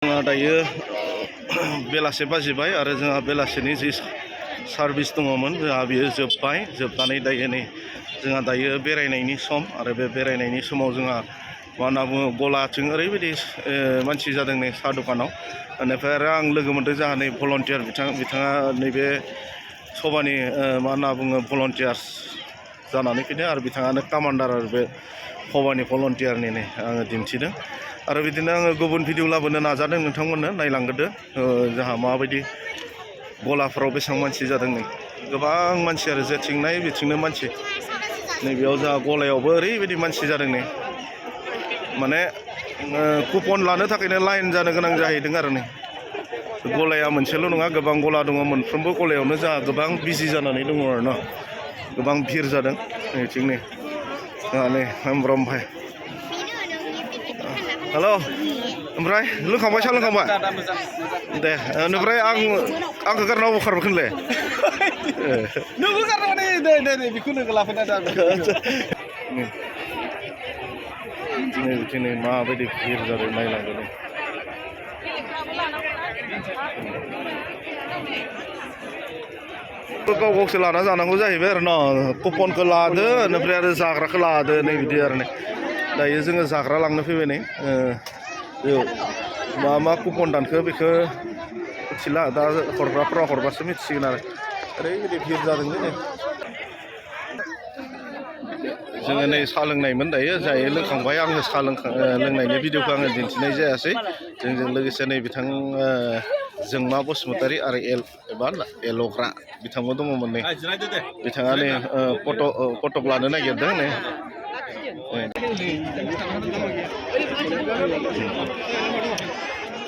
दायो बेलासे बाजिबाय आरो जोंहा बेलासेनि जि सार्भिस दङमोन जोंहा बियो जोबनानै दायो नै जोंहा दायो बेरायनायनि सम आरो बे बेरायनायनि समाव जोंहा मा होनना बुङो गलाथिं ओरैबायदि मानसि जादों नै साहा दखानाव बेनिफ्राय आरो आं लोगो मोनदों जोंहा नै भलन्टियार बिथाङा नैबे सभानि मा होनना बुङो भलन्टियार्स जानानै फैदों आरो बिथाङानो कामान्डार आरो बे सभानि भलन्टियारनि नै आङो दिन्थिदों आरो बिदिनो आङो गुबुन भिडिअ लाबोनो नाजादों नोंथांमोननो नायलांग्रोदो जोंहा माबायदि गलाफोराव बेसेबां मानसि जादों नै गोबां मानसि आरो जेथिंनाय बिथिंनो मानसि नैबेयाव जोंहा गलायावबो ओरैबायदि मानसि जादों नै माने कुपन लानो थाखायनो लाइन जानो गोनां जाहैदों आरो नै गलाया मोनसेल' नङा गोबां गला दङ मोनफ्रोमबो गलायावनो जोंहा गोबां बिजि जानानै दङ आरो न' गोबां भिर जादों नैथिं नै जोंहा नै हेमब्रम भाइ हेल' ओमफ्राय लोंखांबाय साहा लोंखांबाय दे ओमफ्राय आंखौ गारना अबाव खारबोखोनलै नोंबो गारनानै दे बेखौ लोगो लाफैना दा दिनै माबायदि भिर जादों नायलांदों गाव गावसो लाना जानांगौ जाहैबाय आरो न' कुपनखौ लादो ओमफ्राय आरो जाग्राखौ लादो नै बिदि आरो नै दायो जोङो जाग्रा लांनो फैबाय नै मा कुपन दानखो बेखौ मिथिला दा हरग्राफ्रा हरबासो मिथिसिगोन आरो ओरैबायदि भिर जादोंलै नै जोङो नै साहा लोंनायमोन दायो जायो लोंखांबाय आङो साहा लोंनायनि भिडिअखौ आङो दिन्थिनाय जायासै जोंजों लोगोसे नै बिथां जोंमा बसुमतारी आरो एबा एल'ग्रा बिथांबो दङमोन नै बिथाङा नै फटक लानो नागिरदों नै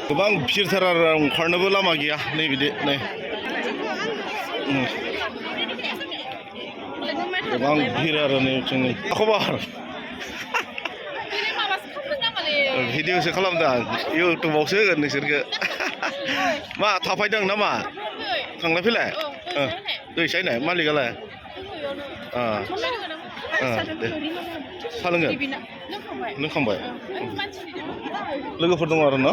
गोबां भिरथार आरो ओंखारनोबो लामा गैया नै बिदि नै गोबां भिर आरो नै जोंनि खबर भिडिअसो खालामदों आं इउटुबावसो होगोन नोंसोरखौ मा थाफायदों नामा थांलाय फैलाय दैसायनाय मालिकालाय दे साहा लोंगोन लोंखांबाय लोगोफोर दङ आरो न'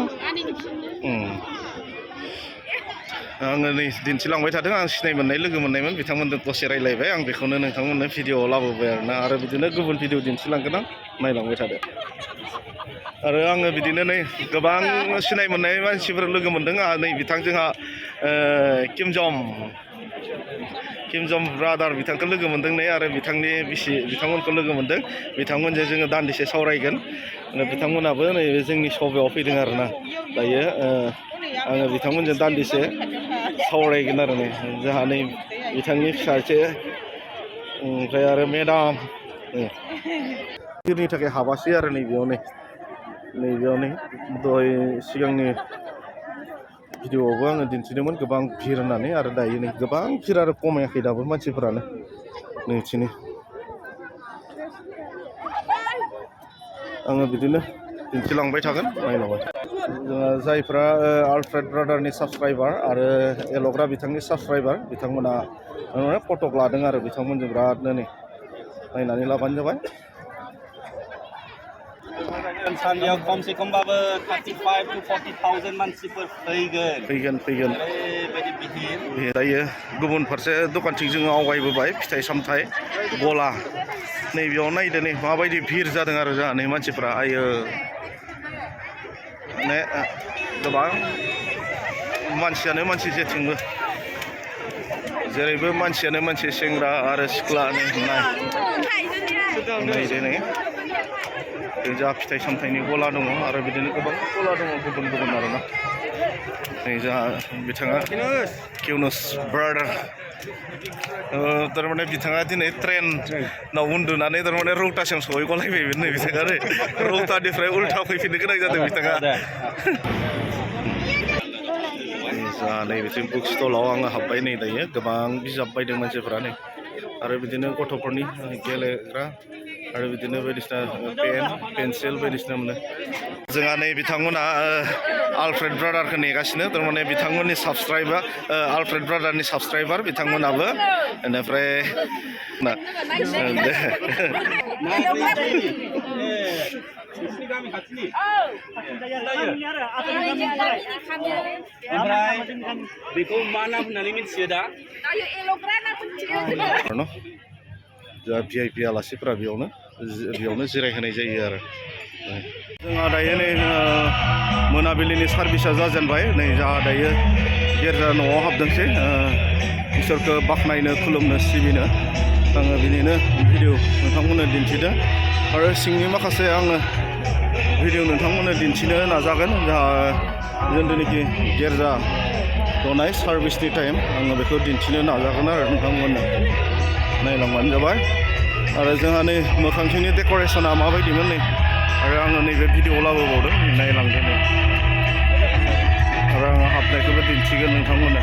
आङो नै दिन्थिलांबाय थादों आं सिनाय मोननाय लोगो मोननायमोन बिथांमोनजों दसे रायज्लायबाय आं बेखौनो नोंथांमोननो भिडिअआव लाबोबाय आरोना आरो बिदिनो गुबुन भिडिअ दिन्थिलांगोन आं नायलांबाय थादो आरो आङो बिदिनो नै गोबां सिनाय मोननाय मानसिफोर लोगो मोनदों आंहा नै बिथां जोंहा किम जम ब्रादार बिथांखौ लोगो मोनदों नै आरो बिथांनि बिसि बिथांमोनखौ लोगो मोनदों बिथांमोनजों जोङो दान्दिसे सावरायगोन बिथांमोनाबो नै जोंनि सभायाव फैदों आरोना दायो आङो बिथांमोनजों दान्दिसे सावरायगोन आरो नै जोंहा नै बिथांनि फिसाजो ओमफ्राय आरो मेडाम भिरनि थाखाय हाबासै आरो नैबेयाव नै दहाय सिगांनि भिडिअआवबो आङो दिन्थिदोंमोन गोबां भिर होननानै आरो दायो नै गोबां भिर आरो खमायाखै दाबो मानसिफोरानो नैथिनि आङो बिदिनो दिन्थिलांबाय थागोन नायलांबाय जोंहा जायफ्रा आलफ्रेड ब्रादारनि साबसक्राइबार आरो एल'ग्रा बिथांनि साबसक्राइबार बिथांमोना फटक लादों आरो बिथांमोनजों बिरादनो नै नायनानै लाबानो जाबाय सानसेयाव खमसे खमबाबो 35 to 40,000 मानसिफोर फैगोन दायो गुबुन फारसे दखानथिं जोङो आवगायबोबाय फिथाइ सामथाइ गला नैबेयाव नायदो नै माबायदि भिर जादों आरो जोंहा नै मानसिफ्रा आयो माने गोबां मानसियानो मानसि जेथिंबो जेरैबो मानसियानो मानसि सेंग्रा आरो सिख्ला नै जोंहा फिथाइ सामथाइनि गला दङ आरो बिदिनो गोबां गला दङ गुबुन आरोना नै जोंहा बिथाङा किउनुस ब्रादार थारमाने बिथाङा दिनै ट्रेनाव उन्दुनानै थारमाने रौतासिम सहैगलायबायमोन नै बिथाङा रौतानिफ्राय उल्था फैफिननो गोनां जादों बिथाङा जोंहा नै बिथिं बुक स्टलाव आङो हाबबाय नै दायो गोबां बिजाब बायदों मानसिफोरा नै आरो बिदिनो गथ'फोरनि गेलेग्रा आरो बिदिनो बायदिसिना पेन्सिल बायदिसिना मोनो जोंहा नै बिथांमोना आलफ्रेड ब्रादारखौ नेगासिनो थारमाने बिथांमोननि साबसक्राइबार आलफ्रेड ब्रादारनि साबसक्राइबार बिथांमोनाबो बेनिफ्राय नोंसिनि गामि खाथिनि ओमफ्राय बेखौ मा नाम होननानै मिथियो दा? न' जोंहा VIP आलासिफोरा बेयावनो जिरायहोनाय जायो आरो जोंहा दायो नै मोनाबिलिनि सार्भिसा जाजेनबाय नै जोंहा दायो गिर्जा न'आव हाबदोंसै इसोरखौ बाख्नायनो खुलुमनो सिबिनो आङो बिनिनो भिडिअ नोंथांमोननो दिन्थिदों आरो सिंनि माखासे आङो भिडिअ नोंथांमोननो दिन्थिनो नाजागोन जोंहा जिथुनाखि गिर्जा दनाय सार्भिसनि टाइम आङो बेखौ दिन्थिनो नाजागोन आरो नोंथांमोननो नायलांबानो जाबाय आरो जोंहा नै मोखांथिंनि डेक'रेसना माबायदिमोन नै आरो आङो नैबे भिडिअ लाबोबावदों नायलांदों नै आरो आङो हाबनायखौबो दिन्थिगोन नोंथांमोननो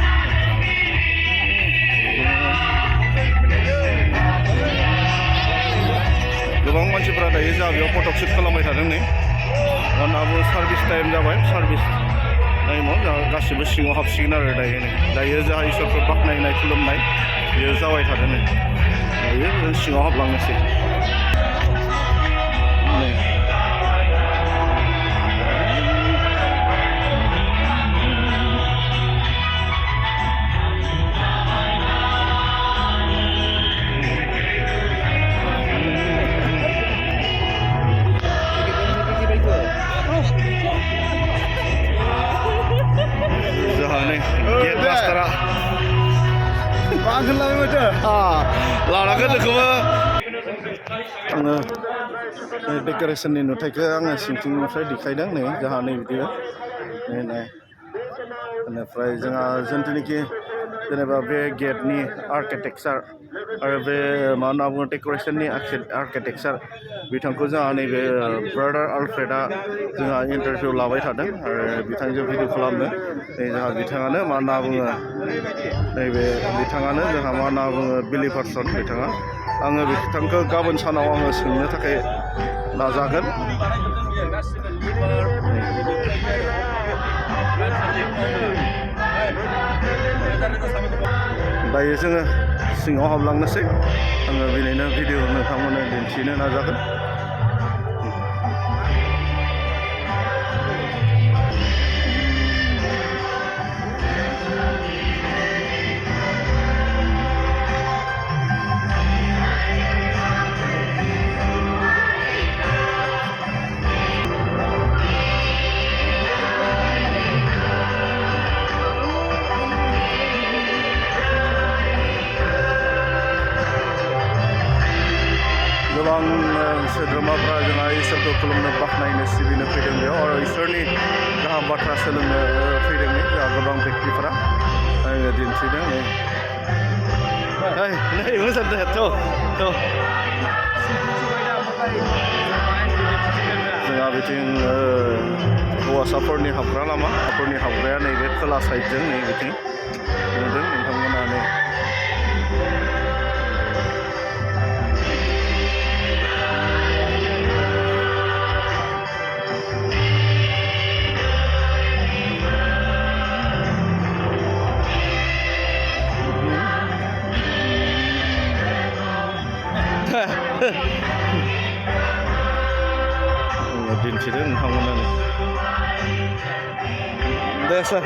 गोबां मानसिफ्रा दायो जोंहा बेयाव फट' शुट खालामबाय थादों नै मानोना सार्भिस टाइम जाबाय सार्भिस टाइमाव जोंहा गासिबो सिङाव हाबसिगोन आरो दायो जोंहा इसोरखौ बाख्नायनाय खुलुमनाय बेयो जाबाय थादों नै दायो जों सिङाव हाबलांनोसै जोंहा नै गेट मास्टारा लानांगोन बेखौबो आङो डेक'रेसननि नुथायखौ आङो सिंथिंनिफ्राय देखायदों नै जोंहा नै बिदि नै बेनिफ्राय जोंहा जिथुनाखि जेनेबा बे गेटनि आर्किटेक्चार आरो बे मा होनना बुङो डेक'रेसननि आर्किटेक्चार बिथांखौ जोंहा नैबे ब्रादार आलफ्रेडआ जोंहा इन्टारभिउ लाबाय थादों आरो बिथांजों भिडिअ खालामदों नै जोंहा बिथाङानो मा होनना बुङो नैबे बिथाङानो जोंहा मा होनना बुङो बिलि पार्सन बिथाङा आङो बिथांखौ गाबोन सानाव आङो सोंनो थाखाय नाजागोन दायो जोङो सिङाव हाबलांनोसै आङो बेनिनो भिडिअ नोंथांमोननो दिन्थिनो नाजागोन गोबां सोद्रोमाफ्रा जोंहा इसोरखौ खुलुमनो बाख्नायनो सिबिनो फैदों बेयाव आरो इसोरनि गाहाम बाथ्रा सोलोंनो फैदों जोंहा गोबां बेक्तिफोरा आङो दिन्थिदों नै मोजां दे जोंहा बिथिं हौवासाफोरनि हाबग्रा लामाफोरनि हाबग्राया नैबे खोला साइडजों नै बिथिं नुदों नोंथांमोना नै दिन्थिदों नोंथांमोनानो दे सार